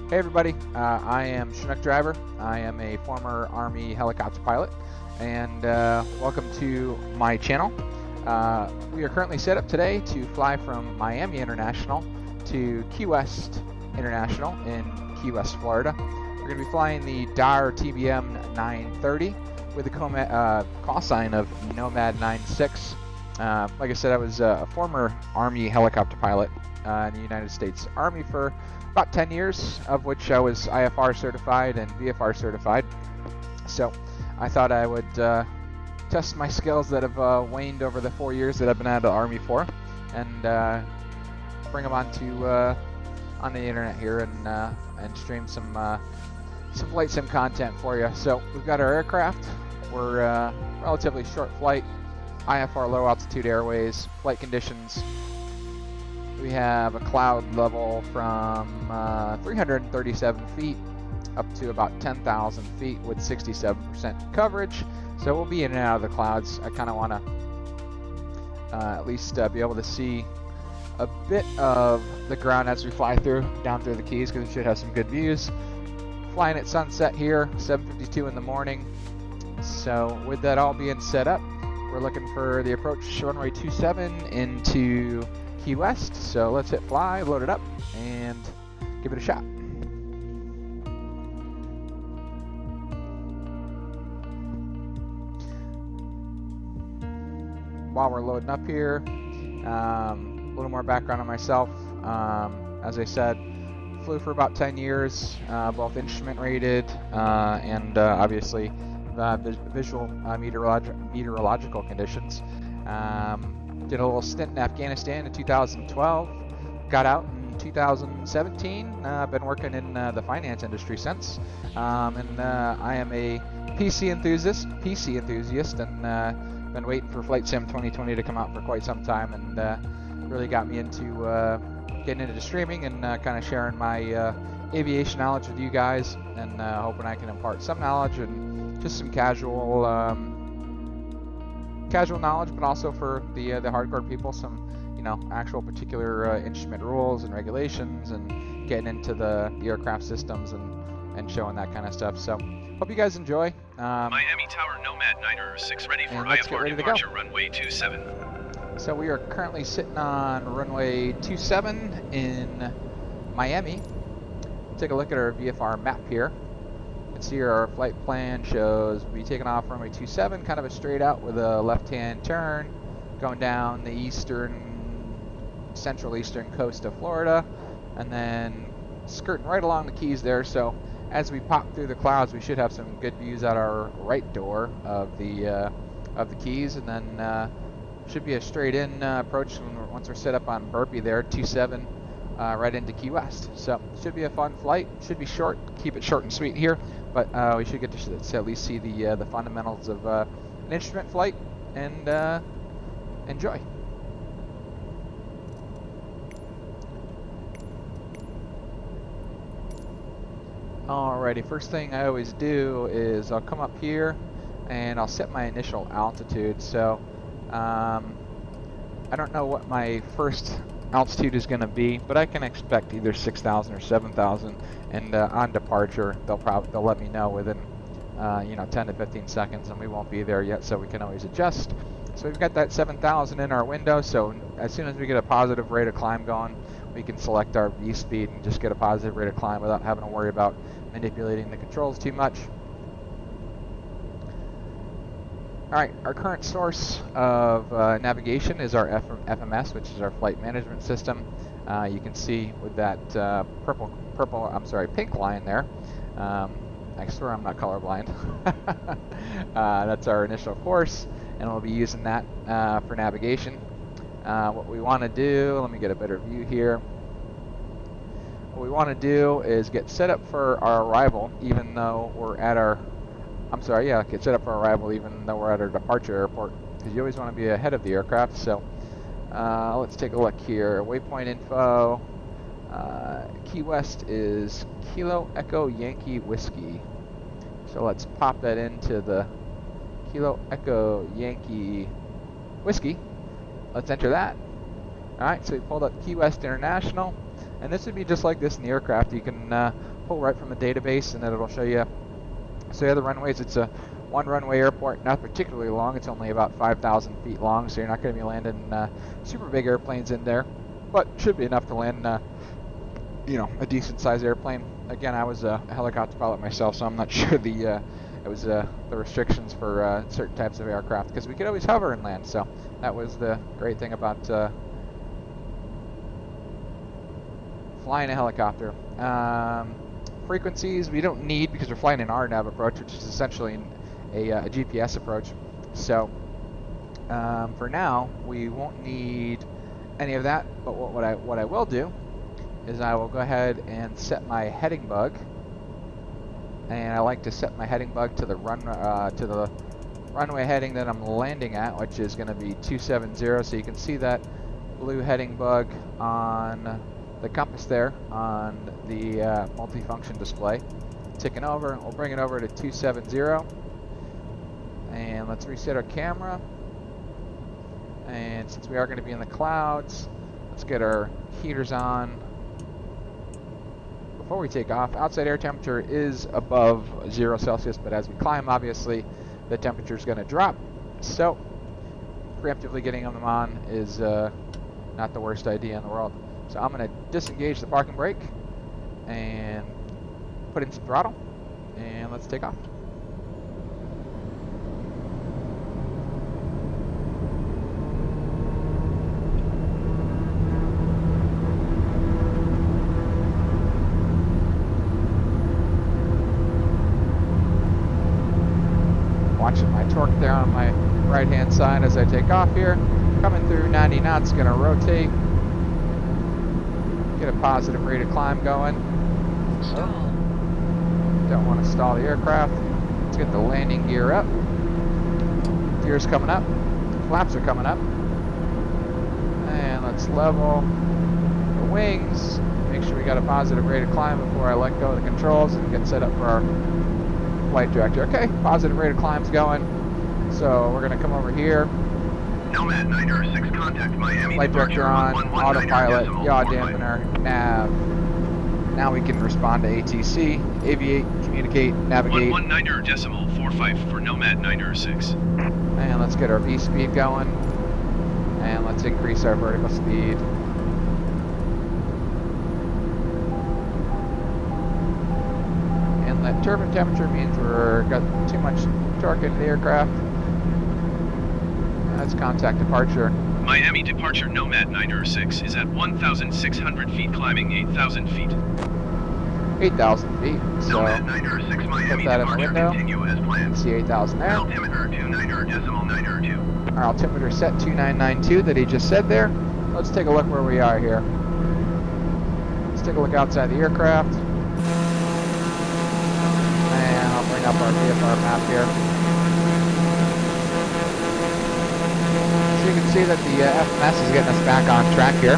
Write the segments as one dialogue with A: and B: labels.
A: Hey everybody, I am Chinook Driver. I am a former Army helicopter pilot, and welcome to my channel. We are currently set up today to fly from Miami International to Key West International in Key West, Florida. We're going to be flying the DAR TBM 930 with a call sign of Nomad 96. Like I said, I was a former Army helicopter pilot in the United States Army for about 10 years, of which I was IFR certified and VFR certified. So I thought I would test my skills that have waned over the 4 years that I've been out of the Army for, and bring them on the internet here and stream some flight sim content for you. So we've got our aircraft. We're relatively short flight, IFR low altitude airways, flight conditions. We have a cloud level from 337 feet up to about 10,000 feet with 67% coverage. So we'll be in and out of the clouds. I kind of want to at least be able to see a bit of the ground as we fly down through the Keys, because we should have some good views. Flying at sunset here, 7:52 in the morning. So with that all being set up, we're looking for the approach runway 27 into Key West. So let's hit fly, load it up, and give it a shot. While we're loading up here, a little more background on myself. As I said, flew for about 10 years, both instrument rated and obviously visual meteorological conditions. Did a little stint in Afghanistan in 2012, got out in 2017, been working in the finance industry since, and I am a PC enthusiast, and been waiting for Flight Sim 2020 to come out for quite some time, and really got me into getting into streaming and kind of sharing my aviation knowledge with you guys, and hoping I can impart some knowledge and just some casual knowledge, but also for the hardcore people, some actual particular instrument rules and regulations, and getting into the aircraft systems and showing that kind of stuff. So hope you guys enjoy.
B: Miami Tower Nomad 906 ready for IFR departure runway 27.
A: So we are currently sitting on runway 27 in Miami. Take a look at our VFR map here. You can see our flight plan shows we'll be taking off runway 27, kind of a straight out with a left-hand turn, going down the central eastern coast of Florida, and then skirting right along the Keys there. So as we pop through the clouds, we should have some good views at our right door of the Keys, and then should be a straight-in approach once we're set up on Burpee there, 27, right into Key West. So should be a fun flight. Should be short. Keep it short and sweet here, but we should get to at least see the fundamentals of an instrument flight and enjoy. Alrighty, first thing I always do is I'll come up here and I'll set my initial altitude. So I don't know what my first altitude is going to be, but I can expect either 6,000 or 7,000, and on departure they'll let me know within 10 to 15 seconds, and we won't be there yet, so we can always adjust. So we've got that 7,000 in our window, so as soon as we get a positive rate of climb going, we can select our V speed and just get a positive rate of climb without having to worry about manipulating the controls too much. Alright, our current source of navigation is our FMS, which is our flight management system. You can see with that pink line there. I swear I'm not colorblind. That's our initial course, and we'll be using that for navigation. What we want to do, let me get a better view here. What we want to do is get set up for our arrival, even though we're at our get set up for arrival even though we're at our departure airport, because you always want to be ahead of the aircraft. So let's take a look here. Waypoint info. Key West is Kilo Echo Yankee Whiskey. So let's pop that into the Kilo Echo Yankee Whiskey. Let's enter that. Alright, so we pulled up Key West International, and this would be just like this in the aircraft. You can pull right from the database, and then it'll show you the runways. It's a one runway airport, not particularly long. It's only about 5,000 feet long, so you're not going to be landing super big airplanes in there, but should be enough to land you know, a decent sized airplane. Again, I was a helicopter pilot myself, so I'm not sure the restrictions for certain types of aircraft, because we could always hover and land. So that was the great thing about flying a helicopter. Frequencies we don't need because we're flying an RNAV approach, which is essentially a GPS approach. So for now, we won't need any of that. But what I will do is I will go ahead and set my heading bug, and I like to set my heading bug to the runway heading that I'm landing at, which is going to be 270. So you can see that blue heading bug on the compass there on the multifunction display. Ticking over, we'll bring it over to 270, and let's reset our camera. And since we are going to be in the clouds, let's get our heaters on. Before we take off, outside air temperature is above 0 Celsius, but as we climb, obviously, the temperature is going to drop. So, preemptively getting them on is not the worst idea in the world. So I'm going to disengage the parking brake and put in some throttle, and let's take off. Watching my torque there on my right hand side as I take off here. Coming through 90 knots, going to rotate. Get a positive rate of climb going.
C: Stall.
A: Don't want to stall the aircraft. Let's get the landing gear up. Gear's coming up. Flaps are coming up. And let's level the wings. Make sure we got a positive rate of climb before I let go of the controls and get set up for our flight director. Okay, positive rate of climb's going. So we're going to come over here.
B: Nomad 906, contact Miami.
A: Flight director on, autopilot, yaw dampener, nav. Now we can respond to ATC, aviate, communicate, navigate.
B: 119.45 for Nomad 906.
A: And let's get our V speed going. And let's increase our vertical speed. Inlet turbine temperature means we've got too much torque into the aircraft. That's contact departure.
B: Miami departure Nomad 906 is at 1,600 feet, climbing 8,000 feet.
A: 8,000 feet. So
B: Nomad 906 Miami
A: put that in the
B: departure
A: window.
B: continue as planned.
A: See 8,000 there.
B: Altimeter 290.902.
A: Our altimeter set 2992 that he just said there. Let's take a look where we are here. Let's take a look outside the aircraft. And I'll bring up our IFR map here. So you can see that the FMS is getting us back on track here.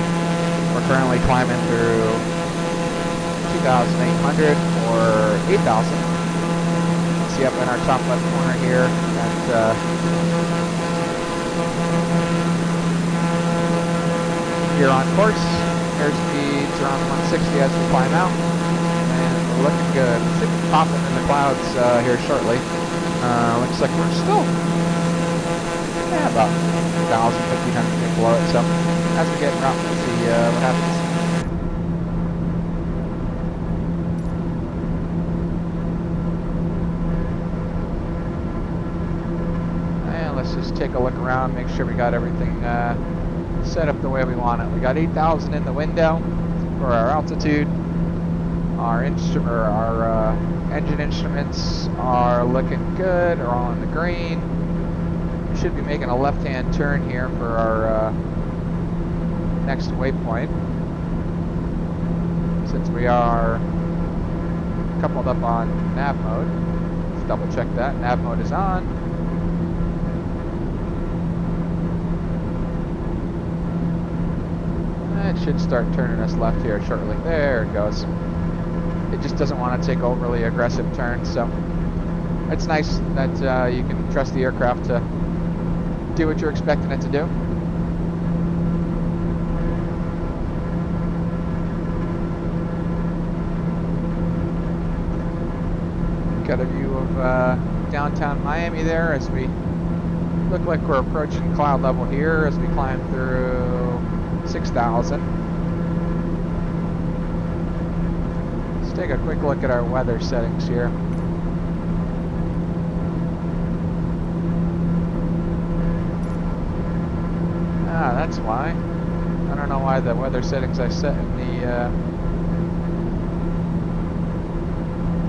A: We're currently climbing through 2,800 or 8,000. See up in our top left corner here that you're on course. Airspeeds around 160 as we climb out. And we're looking good. We should be popping in the clouds here shortly. Looks like we're still about 1,000, 1,500 feet below it. So as we get around, we'll see what happens. And let's just take a look around, make sure we got everything set up the way we want it. We got 8,000 in the window for our altitude. Our engine instruments are looking good, are all in the green. We should be making a left-hand turn here for our next waypoint. Since we are coupled up on nav mode, let's double check that. Nav mode is on. It should start turning us left here shortly. There it goes. It just doesn't want to take overly aggressive turns, so it's nice that you can trust the aircraft to do what you're expecting it to do. Got a view of downtown Miami there as we look like we're approaching cloud level here as we climb through 6,000. Let's take a quick look at our weather settings here. Ah, that's why. I don't know why the weather settings I set in the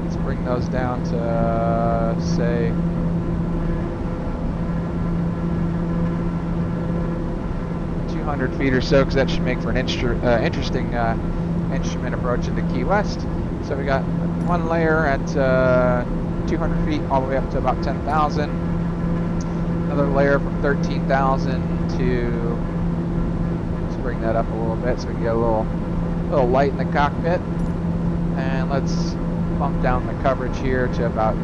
A: let's bring those down to say 200 feet or so, because that should make for an interesting instrument approach into Key West. So we got one layer at 200 feet all the way up to about 10,000. Another layer from 13,000 to, let's bring that up a little bit so we can get a little light in the cockpit. And let's bump down the coverage here to about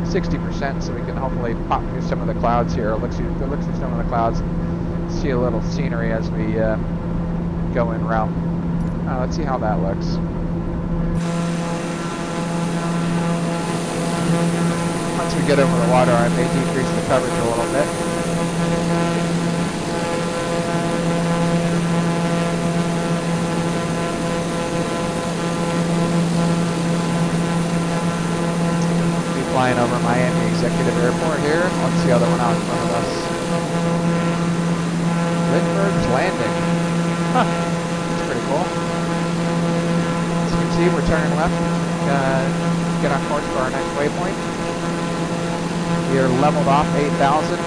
A: 60% so we can hopefully pop through some of the clouds here, look through some of the clouds, see a little scenery as we go en route. Let's see how that looks. Once we get over the water, I may decrease the coverage a little bit. We'll be flying over Miami Executive Airport here. Let's see the other one out in front of us. Lindbergh's Landing. Huh, that's pretty cool. As you can see, we're turning left, get on course for our next waypoint. We are leveled off 8,000.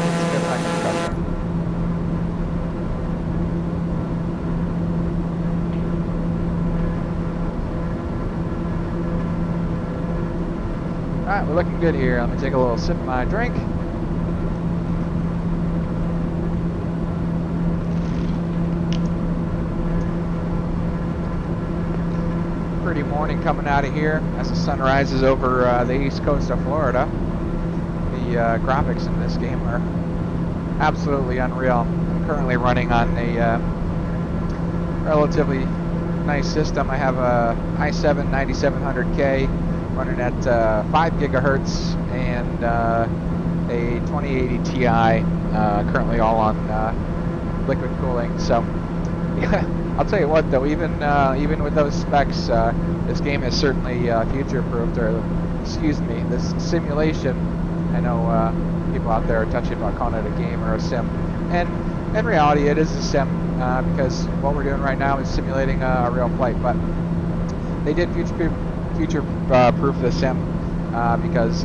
A: Let's get back to cover. Alright, we're looking good here. Let me take a little sip of my drink. Pretty morning coming out of here as the sun rises over the east coast of Florida. The graphics in this game are absolutely unreal. I'm currently running on a relatively nice system. I have a i7 9700K running at 5 gigahertz and a 2080 Ti, currently all on liquid cooling. So yeah, I'll tell you what though, even with those specs, this game is certainly future-proofed, or excuse me, this simulation. I know people out there are touchy about calling it a game or a sim, and in reality it is a sim, because what we're doing right now is simulating a real flight, but they did future-proof the sim, because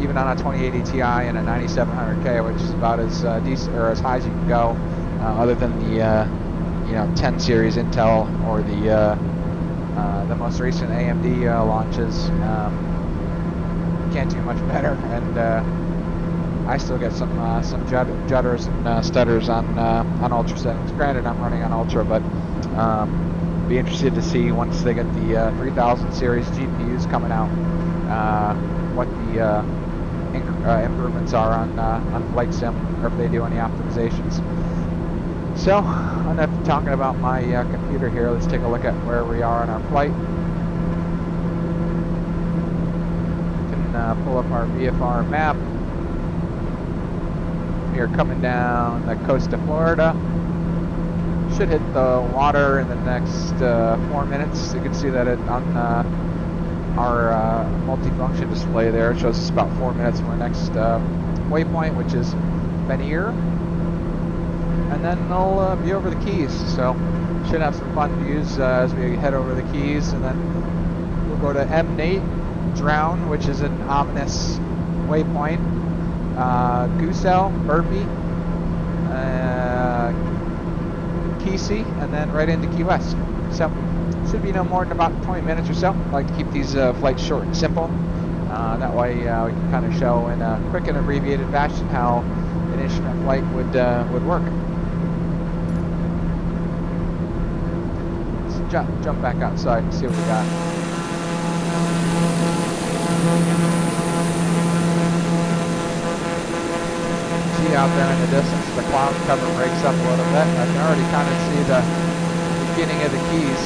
A: even on a 2080 Ti and a 9700K, which is about as decent or as high as you can go, other than the 10 series Intel or the most recent AMD launches, can't do much better. And I still get some judders and stutters on ultra settings. Granted, I'm running on ultra, but be interested to see once they get the 3000 series GPUs coming out, what the improvements are on flight sim, or if they do any optimizations. So, enough talking about my computer here. Let's take a look at where we are on our flight. We can pull up our IFR map. We are coming down the coast of Florida. Should hit the water in the next 4 minutes. You can see that on our multifunction display there. It shows us about 4 minutes from our next waypoint, which is Benear. And then they'll be over the Keys, so should have some fun views as we head over the Keys. And then we'll go to M8, Drown, which is an ominous waypoint, Goosell, Burpee, Kesey, and then right into Key West. So should be no more than about 20 minutes or so. I like to keep these flights short and simple. That way we can kind of show in a quick and abbreviated fashion how an instrument flight would work. Jump back outside and see what we got. See see out there in the distance, the cloud cover breaks up a little bit. I can already kind of see the beginning of the keys.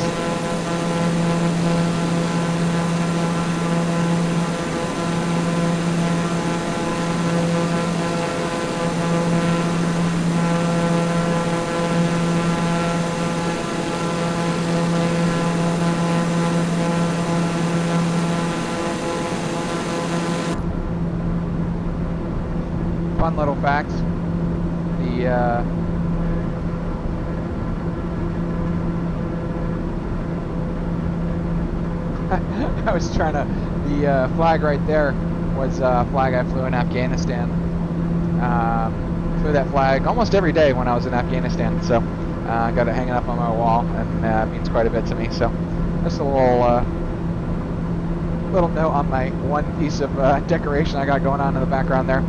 A: Fun little facts. I was trying to. The flag right there was a flag I flew in Afghanistan. Flew that flag almost every day when I was in Afghanistan, so I got it hanging up on my wall, and it means quite a bit to me. So just a little note on my one piece of decoration I got going on in the background there.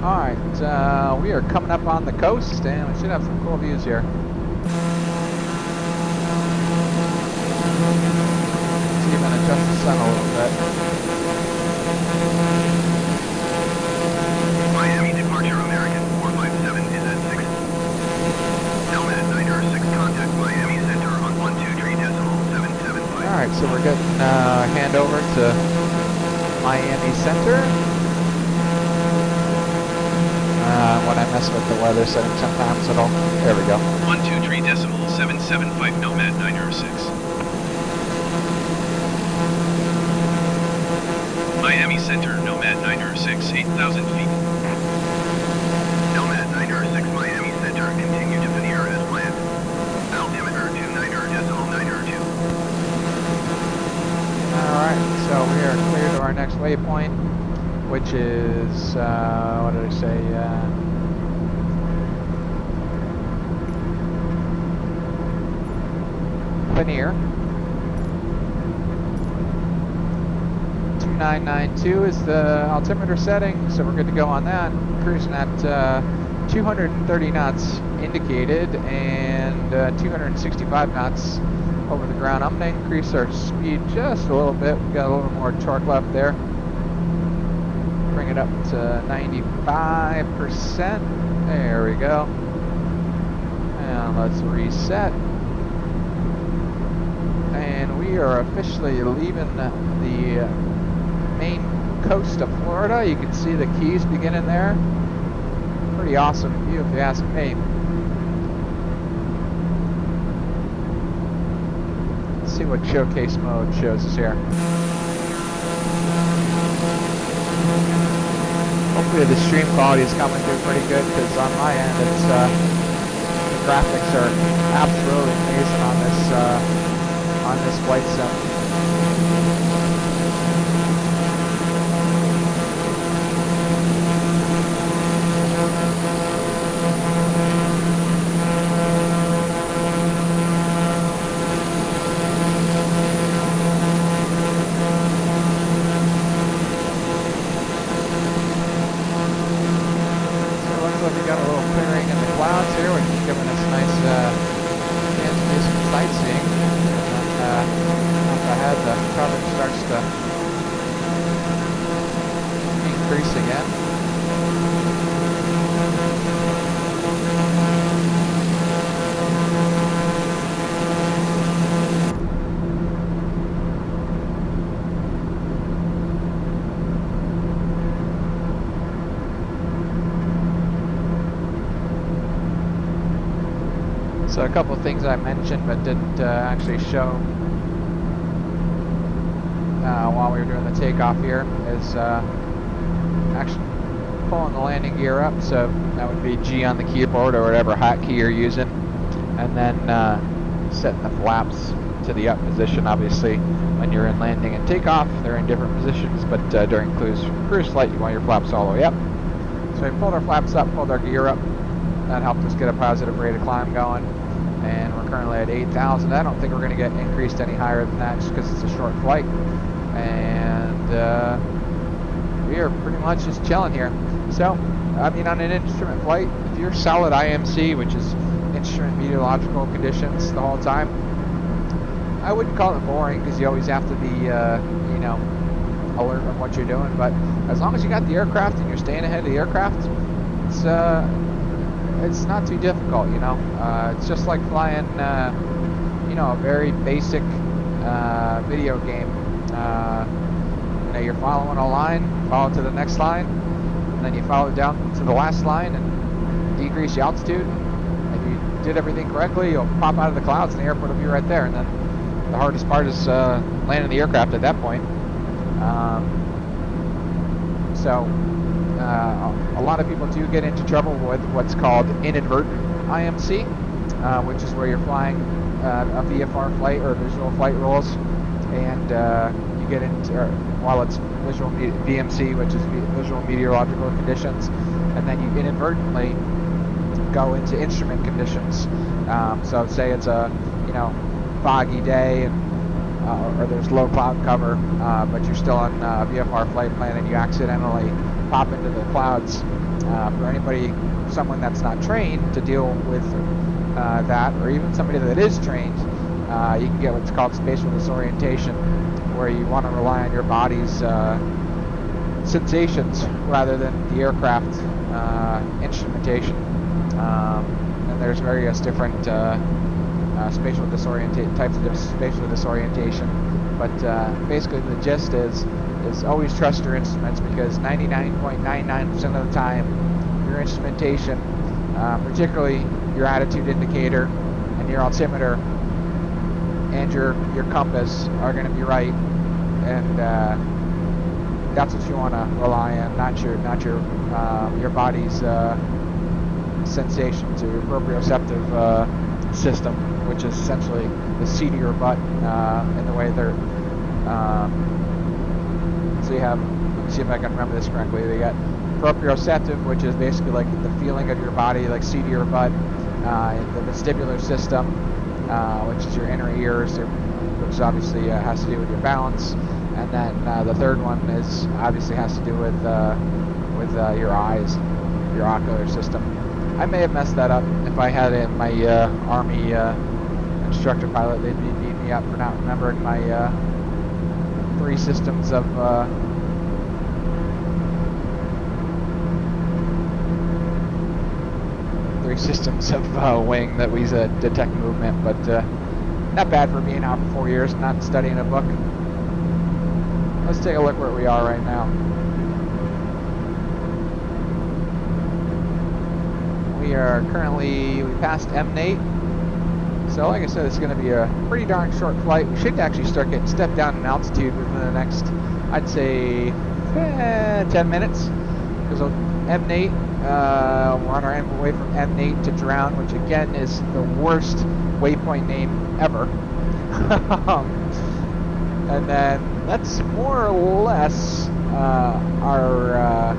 A: Alright, we are coming up on the coast, and we should have some cool views here. Let's even adjust the sun a little bit.
B: Miami departure American 457 is at 6. Nomad 906, contact Miami Center on 123.775.
A: Alright, so we're getting handover to Miami Center. When I mess with the weather setting, sometimes it'll. There we go.
B: 123.775 Nomad 906. Miami Center, Nomad 906, 8,000 feet. Nomad 906, Miami Center, continue to veneer as planned. Altimeter 29.902.
A: Alright, so we are clear to our next waypoint, which is, what did I say? Veneer. 2992 is the altimeter setting, so we're good to go on that. Cruising at 230 knots indicated and 265 knots over the ground. I'm going to increase our speed just a little bit. We've got a little more torque left there. Bring it up to 95%. There we go. And let's reset. And we are officially leaving the main coast of Florida. You can see the Keys beginning there. Pretty awesome view if you ask me. Let's see what showcase mode shows us here. Hopefully the stream quality is coming through pretty good, because on my end it's the graphics are absolutely amazing on this flight sim. So a couple of things I mentioned but didn't actually show while we were doing the takeoff here is actually pulling the landing gear up. So that would be G on the keyboard or whatever hotkey you're using, and then setting the flaps to the up position. Obviously when you're in landing and takeoff they're in different positions, but during cruise flight you want your flaps all the way up. So we pulled our flaps up, pulled our gear up. That helped us get a positive rate of climb going, and we're currently at 8,000. I don't think we're going to get increased any higher than that just because it's a short flight, and we are pretty much just chilling here. So I mean, on an instrument flight, if you're solid IMC, which is instrument meteorological conditions the whole time, I wouldn't call it boring, because you always have to be you know, alert of what you're doing. But as long as you got the aircraft and you're staying ahead of the aircraft, it's not too difficult, you know. It's just like flying, you know, a very basic video game. You know, you're following a line, follow to the next line, and then you follow down to the last line and decrease the altitude. If you did everything correctly, you'll pop out of the clouds and the airport will be right there. And then the hardest part is landing the aircraft at that point. A lot of people do get into trouble with what's called inadvertent IMC, which is where you're flying a VFR flight or visual flight rules, and you get into, while it's visual VMC, which is visual meteorological conditions, and then you inadvertently go into instrument conditions. So say it's a, you know, foggy day and or there's low cloud cover, but you're still on a VFR flight plan and you accidentally pop into the clouds. For anybody, someone that's not trained to deal with that, or even somebody that is trained, you can get what's called spatial disorientation, where you want to rely on your body's sensations rather than the aircraft instrumentation. And there's various different spatial types of spatial disorientation, but basically the gist is always trust your instruments, because 99.99% of the time your instrumentation, particularly your attitude indicator and your altimeter and your compass, are going to be right, and that's what you want to rely on, not your body's sensations or your proprioceptive system, which is essentially the seat of your butt, in the way they're. So you have, let me see if I can remember this correctly. They got proprioceptive, which is basically like the feeling of your body, like seat of your butt. The vestibular system, which is your inner ears, which obviously has to do with your balance. And then the third one is obviously has to do with your eyes, your ocular system. I may have messed that up. If I had it in my Army instructor pilot, they'd be beating me up for not remembering my three systems of wing that we detect movement, but not bad for being out for 4 years, not studying a book. Let's take a look where we are right now. We are currently, we passed M8. So like I said, it's going to be a pretty darn short flight. We should actually start getting stepped down in altitude within the next, I'd say, 10 minutes. Because M8, we're on our way from M8 to Drown, which again is the worst waypoint name ever. And then that's more or less our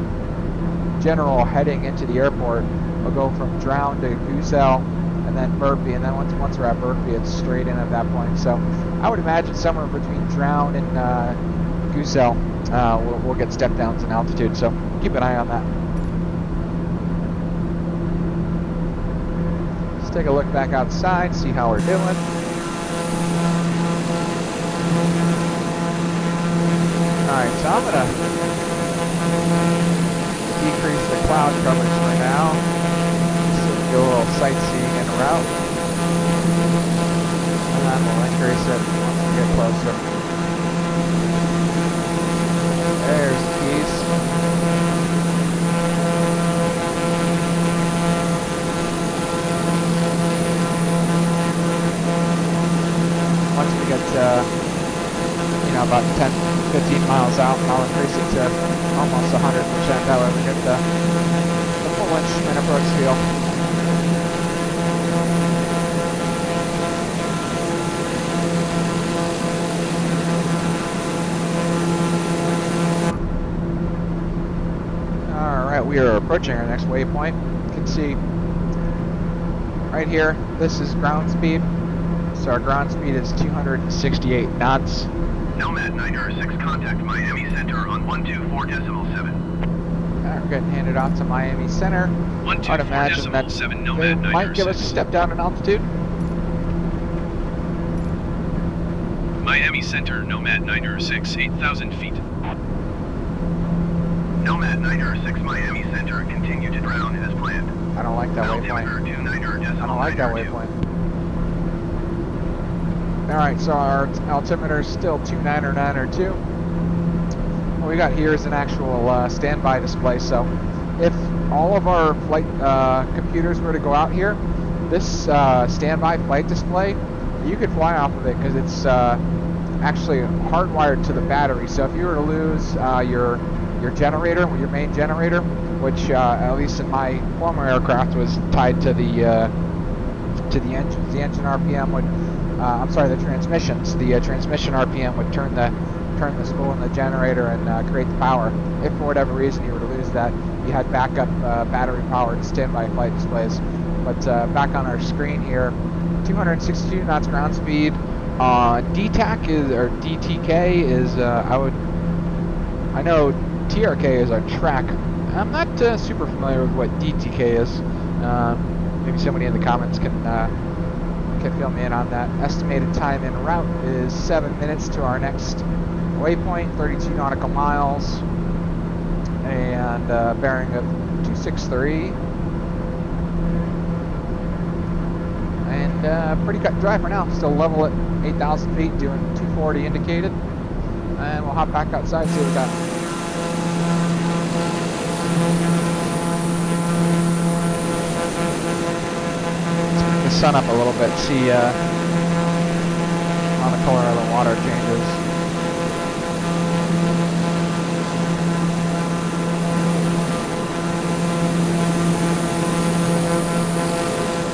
A: general heading into the airport. We'll go from Drown to Goosell, and then Burpee, and then once we're at Burpee, it's straight in at that point. So I would imagine somewhere between Drown and Goosell, we'll get step downs in altitude. So keep an eye on that. Let's take a look back outside, see how we're doing. All right, so I'm gonna decrease the cloud coverage for now. Do a little sightseeing en route, and then we'll increase it once we get closer. There's the keys. Once we get you know, about 10-15 miles out, I'll increase it to almost 100%. That way we get the full instrument approach feel. We are approaching our next waypoint. You can see right here, this is ground speed. So our ground speed is 268 knots.
B: Nomad 906, contact Miami Center on 124.7.
A: We're getting handed off to Miami Center. I'd imagine that they might give us a step down in altitude.
B: Miami Center, Nomad 906, 8,000 feet. Miami Center, continue to ground as planned.
A: I don't like that waypoint. I don't like that waypoint. Alright, so our altimeter is still 29902. What we got here is an actual standby display, so if all of our flight computers were to go out here, this standby flight display, you could fly off of it because it's actually hardwired to the battery. So if you were to lose your generator, your main generator, which at least in my former aircraft was tied to the engines, the engine RPM would, I'm sorry, the transmissions. The transmission RPM would turn the spool in the generator and create the power. If for whatever reason you were to lose that, you had backup battery-powered standby flight displays. But back on our screen here, 262 knots ground speed. DTAC is, or DTK is, I know TRK is our track. I'm not super familiar with what DTK is. Maybe somebody in the comments can fill me in on that. Estimated time en route is 7 minutes to our next waypoint, 32 nautical miles, and bearing of 263. And pretty cut and dry for now. Still level at 8,000 feet, doing 240 indicated. And we'll hop back outside, see what we got. The sun up a little bit, see how the color of the water changes.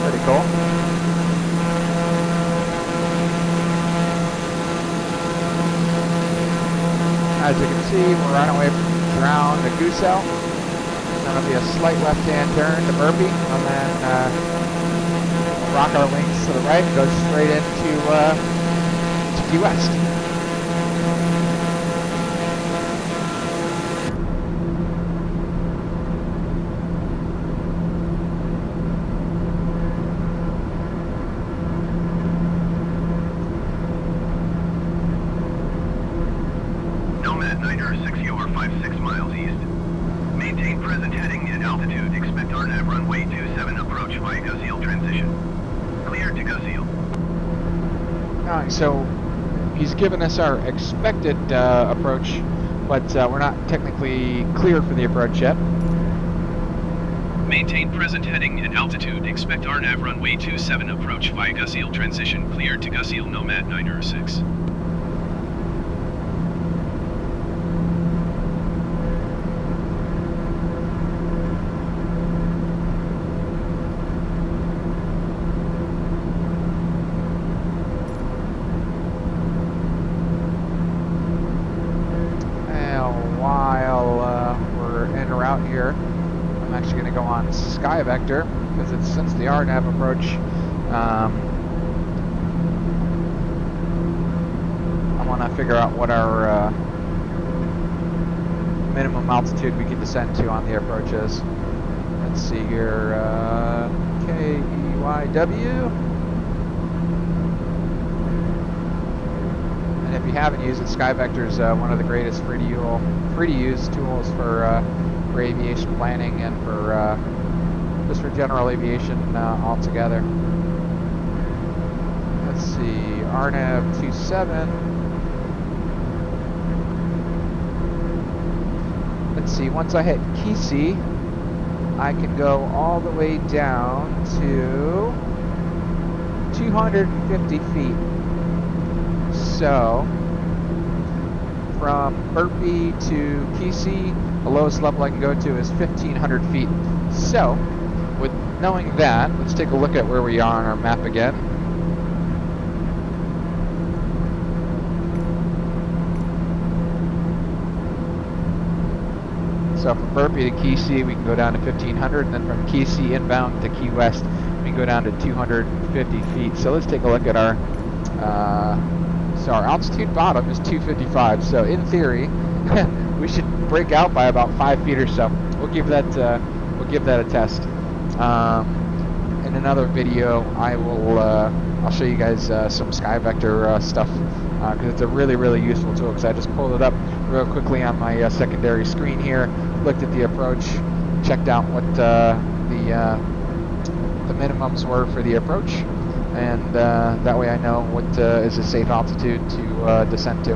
A: Pretty cool. As you can see, we're on our way from Drown to Goosell. It's going to be a slight left-hand turn to Burpee, and then rock our wings to the right and go straight into Key West.
B: Nomad Niner 6, you are 56 miles east. Maintain present heading and altitude. Expect RNAV runway 27 approach via Gooseel transition. Cleared to Gooseel.
A: Alright, so he's given us our expected approach, but we're not technically cleared for the approach yet.
C: Maintain present heading and altitude. Expect RNAV runway 27 approach via Gooseel transition. Cleared to Gooseel Nomad 906.
A: Out here, I'm actually going to go on Sky Vector because it's since the RNAV approach. I want to figure out what our minimum altitude we can descend to on the approach is. Let's see here, KEYW. And if you haven't used it, Sky Vector is one of the greatest free to use tools for aviation planning and for just for general aviation altogether. Let's see, RNAV 27. Let's see, once I hit Key I can go all the way down to 250 feet. So from Burpee to Key, the lowest level I can go to is 1,500 feet. So, with knowing that, let's take a look at where we are on our map again. So from Burpee to Key, we can go down to 1,500, and then from Key inbound to Key West, we can go down to 250 feet. So let's take a look at our, so our altitude bottom is 255, so in theory, we should break out by about 5 feet or so. We'll give that a test. In another video, I'll show you guys some Sky Vector stuff because it's a really useful tool. Because I just pulled it up real quickly on my secondary screen here. looked at the approach, checked out what the minimums were for the approach, and that way I know what is a safe altitude to descend to.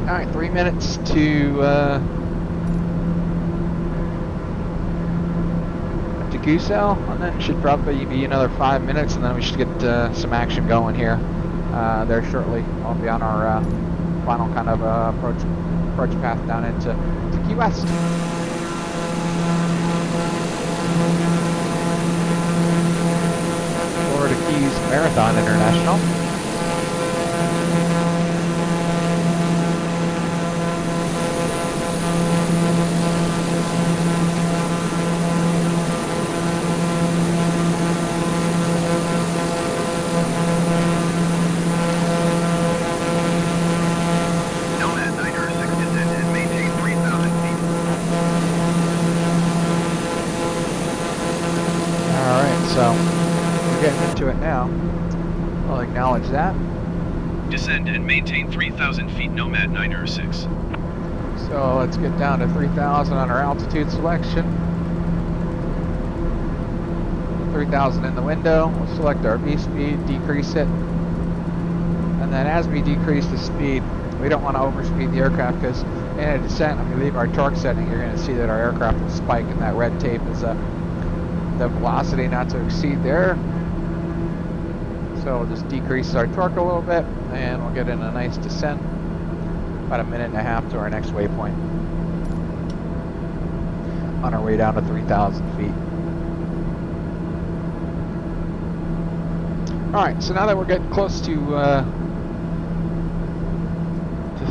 A: All right, 3 minutes to Goosell, and then should probably be another 5 minutes, and then we should get some action going here there shortly. I'll be on our final kind of approach path down into Key West. Florida Keys Marathon International. So, we're getting into it now. I'll acknowledge that.
C: Descend and maintain 3,000 feet, Nomad 906.
A: So, let's get down to 3,000 on our altitude selection. 3,000 in the window. We'll select our V speed, decrease it. And then as we decrease the speed, we don't want to overspeed the aircraft because in a descent, when we leave our torque setting, you're going to see that our aircraft will spike, and that red tape is the velocity not to exceed there. So we'll just decrease our torque a little bit, and we'll get in a nice descent, about 1.5 minutes to our next waypoint, on our way down to 3,000 feet. Alright, so now that we're getting close to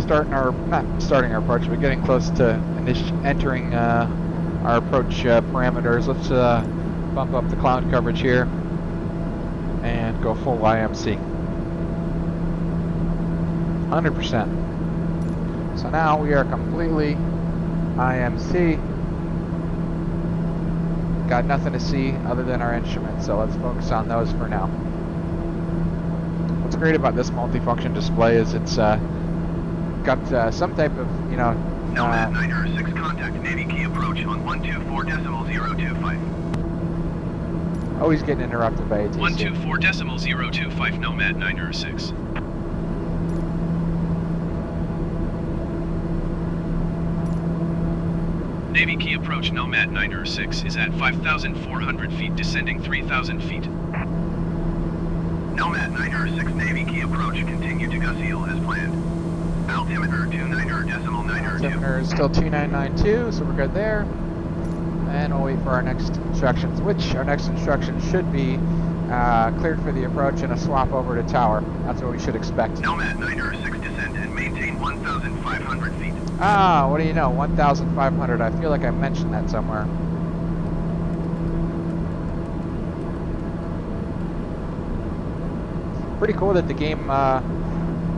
A: starting our, not starting our approach, but getting close to entering our approach parameters, let's bump up the cloud coverage here and go full IMC. 100%. So now we are completely IMC. Got nothing to see other than our instruments, so let's focus on those for now. What's great about this multifunction display is it's got some type of, you know...
B: Nomad 906, contact Navy key approach on 124.025.
A: Always getting interrupted by ATC.
C: 124.025, Nomad 906. Navy key approach Nomad 906 is at 5,400 feet, descending 3,000 feet.
B: Nomad 906, Navy key approach, continue to Gusile as planned. Altimeter 290.902.
A: Altimeter is still 2992, so we're good there. And we'll wait for our next instructions, which our next instructions should be cleared for the approach and a swap over to tower. That's what we should expect.
B: Nomad 906, descend and maintain 1,500 feet.
A: Ah, what do you know? 1,500. I feel like I mentioned that somewhere. Pretty cool that the game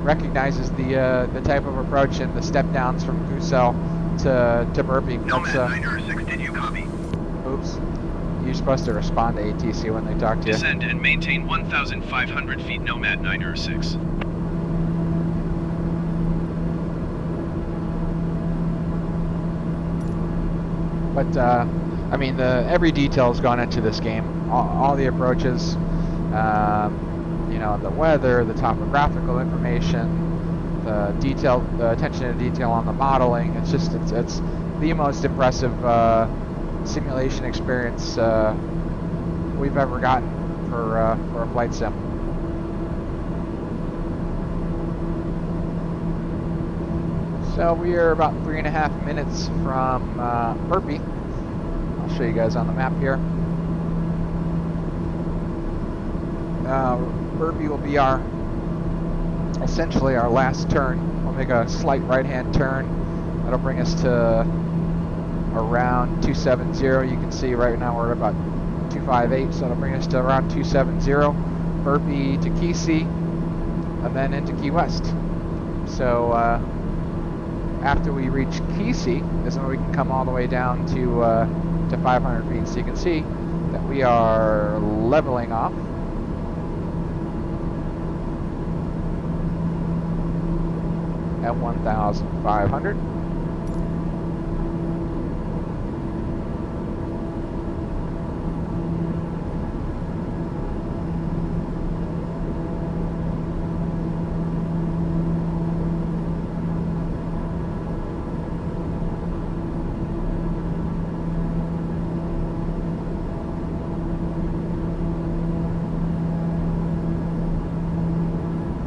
A: recognizes the type of approach and the step downs from Goosell to Burpee.
B: Nomad 906, did you copy?
A: Oops. You're supposed to respond to ATC when they talk to you.
C: Descend and maintain 1,500 feet, Nomad 906.
A: But, I mean, every detail's gone into this game. All the approaches, you know, the weather, the topographical information, the attention to detail on the modeling. It's just, it's the most impressive simulation experience we've ever gotten for a flight sim. So we are about 3.5 minutes from Burpee. I'll show you guys on the map here. Burpee will be essentially our last turn. We'll make a slight right-hand turn. That'll bring us to around 270. You can see right now we're at about 258, so it'll bring us to around 270. Burpee to Kesey, and then into Key West. So after we reach Kesey is when we can come all the way down to 500 feet. So you can see that we are leveling off. at 1,500.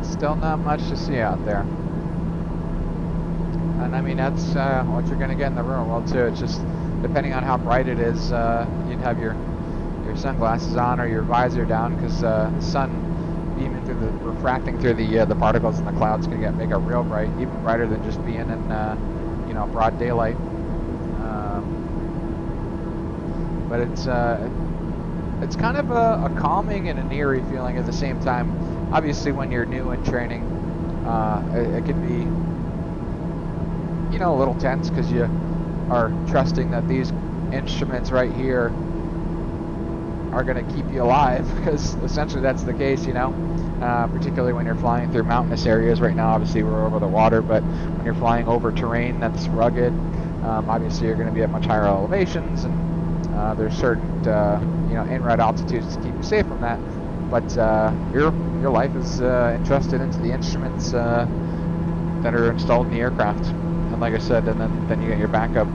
A: Still not much to see out there. And I mean, that's what you're going to get in the real world too. It's just depending on how bright it is, you'd have your sunglasses on or your visor down, because the sun beaming through refracting through the particles in the clouds can make it real bright, even brighter than just being in broad daylight. But it's kind of a calming and an eerie feeling at the same time. Obviously, when you're new in training, it can be, a little tense, because you are trusting that these instruments right here are going to keep you alive, because essentially that's the case, particularly when you're flying through mountainous areas. Right now, obviously, we're over the water, but when you're flying over terrain that's rugged, obviously you're going to be at much higher elevations, and there's certain, in-ride altitudes to keep you safe from that. But your life is entrusted into the instruments that are installed in the aircraft. And like I said, and then you get your backup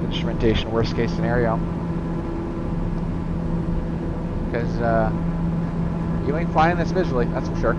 A: instrumentation, worst case scenario. Because you ain't flying this visually, that's for sure.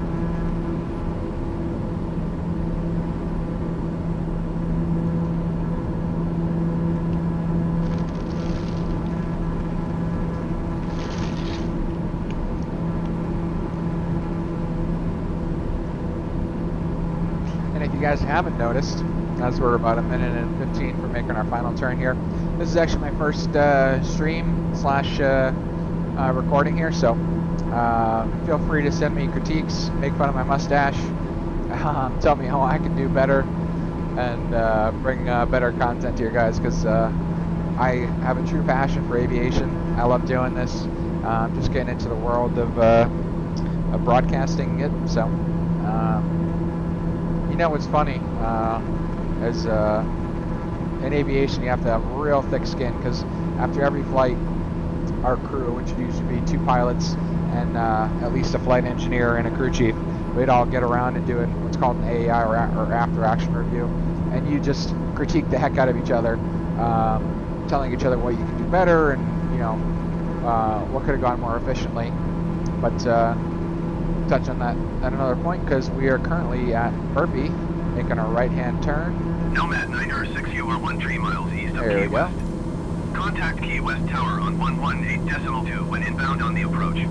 A: You guys haven't noticed, as we're about a minute and 15 from making our final turn here, this is actually my first stream slash recording here, so feel free to send me critiques, make fun of my mustache, tell me how I can do better, and bring better content to you guys, because I have a true passion for aviation. I love doing this. I'm just getting into the world of broadcasting it, so what's funny, is in aviation you have to have real thick skin, because after every flight, our crew, which would usually be 2 pilots and at least a flight engineer and a crew chief, we'd all get around and do what's called an AAI or after action review, and you just critique the heck out of each other, telling each other what you can do better, and what could have gone more efficiently. But touch on that at another point, because we are currently at Burpee, making a right-hand turn.
B: Nomad 906, you are 13 miles east of
A: There
B: Key
A: we go.
B: West. Contact Key West Tower on 118.2 when inbound on the approach.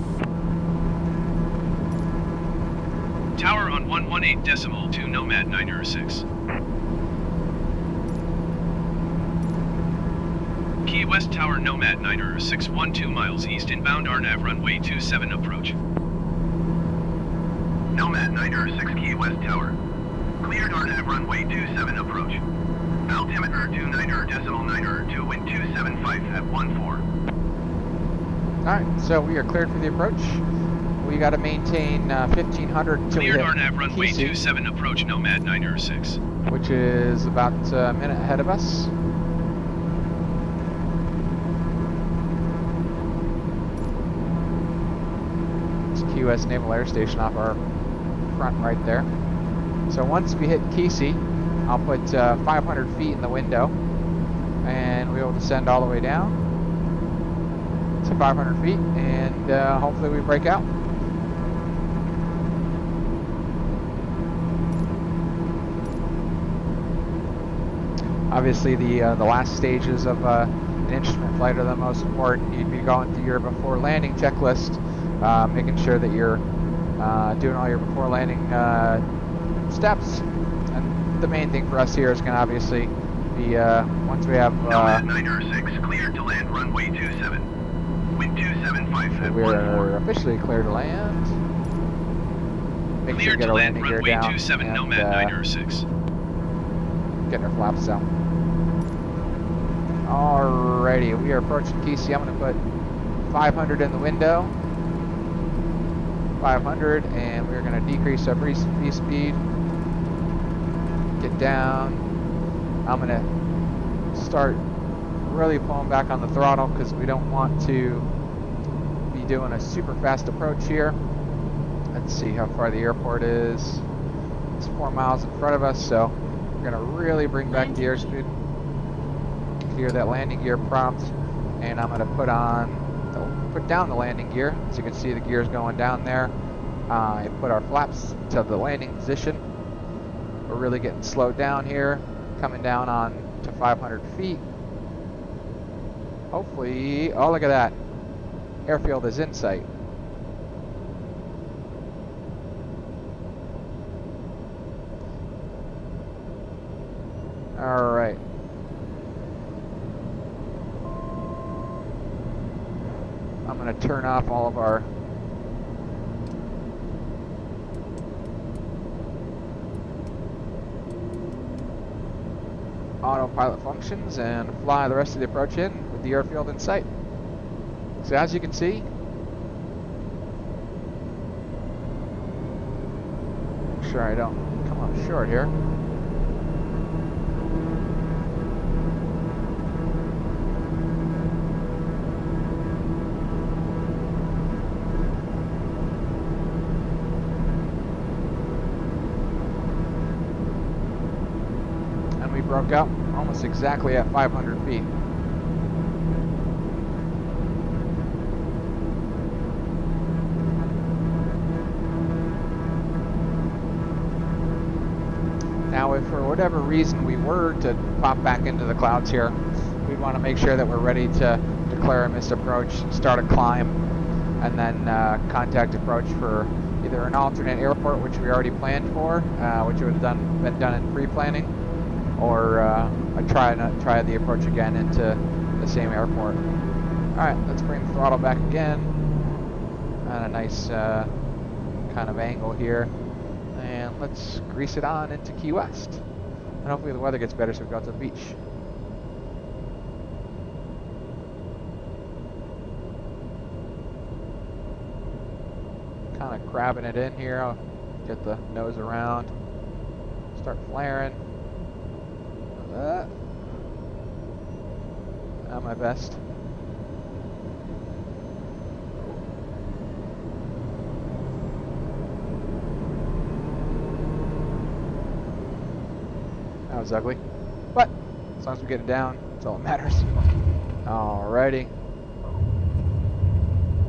C: Tower on 118.2, Nomad 906. Key West Tower, Nomad 906, 12 miles east, inbound RNAV runway 27 approach.
B: Nomad 906, Key West Tower. Cleared RNAV runway 27 approach. Altimeter 29.9 wind 275 at 14.
A: Alright, so we are cleared for the approach. We got to maintain 1500 until we
C: Cleared
A: hit
C: RNAV runway
A: Key
C: 27 approach, Nomad 906.
A: which is about a minute ahead of us. It's QS Naval Air Station off our front right there. So once we hit Kesey, I'll put 500 feet in the window, and we will descend all the way down to 500 feet, and hopefully we break out. Obviously, the last stages of an instrument flight are the most important. You'd be going through your before landing checklist, making sure that you're doing all your before landing steps. And the main thing for us here is going to obviously be once we have.
B: Nomad 906 cleared to land runway 27. Wind 275 at 14.
A: We're officially clear to land. Make sure
C: Cleared
A: to get
C: to
A: our
C: land
A: landing gear
C: runway
A: down
C: 27,
A: and,
C: Nomad 906.
A: getting our flaps down. Alrighty, we are approaching Kesey. I'm going to put 500 in the window. 500, and we're going to decrease our free speed it down. I'm going to start really pulling back on the throttle because we don't want to be doing a super fast approach here. Let's see how far the airport is. It's 4 miles in front of us, so we're going to really bring back the airspeed. Clear that landing gear prompt, and I'm going to put down the landing gear. As you can see, the gear's going down there. I put our flaps to the landing position. We're really getting slowed down here, coming down on to 500 feet. Hopefully, oh, look at that. Airfield is in sight. All right. I'm going to turn off all of our autopilot functions and fly the rest of the approach in with the airfield in sight. So as you can see, make sure I don't come up short here. We broke out almost exactly at 500 feet. Now, if for whatever reason we were to pop back into the clouds here, we'd want to make sure that we're ready to declare a missed approach, start a climb, and then contact approach for either an alternate airport, which we already planned for, which would have been done in pre-planning, or try the approach again into the same airport. Alright, let's bring the throttle back again on a nice kind of angle here, and let's grease it on into Key West, and hopefully the weather gets better so we go to the beach. Kind of crabbing it in here. I'll get the nose around, start flaring. Not my best. That was ugly, but as long as we get it down, that's all that matters. Alrighty,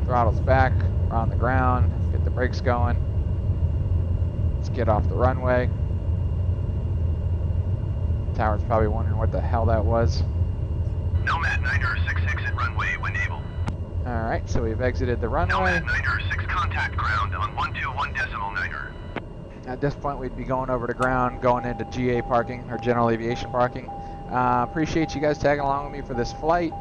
A: throttle's back, we're on the ground, get the brakes going. Let's get off the runway. Tower's probably wondering what the hell that was.
B: Nomad Niner 66 at runway when able.
A: Alright, so we've exited the runway.
B: Nomad Niner 6 contact ground on 121.9.
A: At this point, we'd be going over to ground, going into GA parking, or general aviation parking. Appreciate you guys tagging along with me for this flight.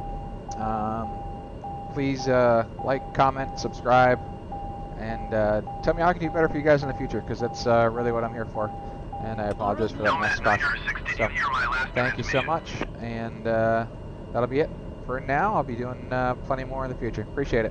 A: Please like, comment, subscribe, and tell me how I can do better for you guys in the future, because that's really what I'm here for. And I apologize for that mess spot. So, thank you so much, and that'll be it for now. I'll be doing plenty more in the future. Appreciate it.